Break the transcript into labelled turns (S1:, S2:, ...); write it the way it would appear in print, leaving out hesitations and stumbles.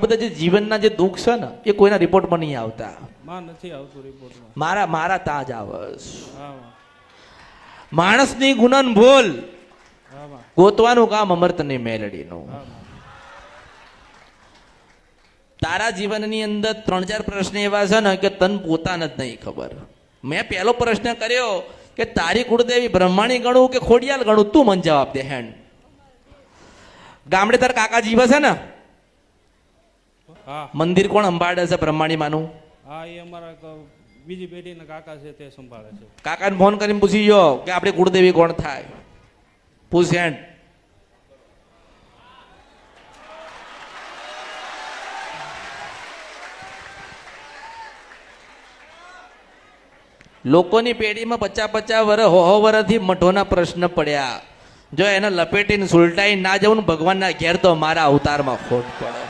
S1: બધા જે જીવનના જે દુઃખ છે ને એ કોઈના રિપોર્ટમાં નહીં આવતા.
S2: માં નથી આવતું રિપોર્ટમાં.
S1: મારા તાજ આવસ.
S2: હા માં.
S1: માણસની ગુણન ભૂલ
S2: હા માં.
S1: ગોતવાનું કામ અમર્તની મેલડીનું.
S2: હા માં.
S1: તારા જીવનની અંદર 3-4 પ્રશ્ન એવા છે ને કે તને પોતાને જ નહીં ખબર. મેં પહેલો પ્રશ્ન કર્યો કે તારી કુળદેવી બ્રહ્માણી ગણું કે ખોડિયાલ ગણું, તું મને જવાબ દે. હેન્ડ ગામડે તાર કાકા જીવે છે ને,
S2: હા
S1: મંદિર કોણ સંભાળે છે બ્રહ્માણી માનું?
S2: હા એ અમારા બીજી પેઢીના કાકા છે તે સંભાળે છે.
S1: કાકાને ફોન કરીને પૂછી જો કે આપણી કુળદેવી કોણ થાય. પૂછ હેન્ડ. લોકોની પેઢીમાં 50-50 વર્ષ 100 વર્ષથી મઠોના પ્રશ્ન પડ્યા. જો એને લપેટીને સુલટાઈ ના જવું ભગવાનના ઘેર તો મારા અવતારમાં ખોટ પડે.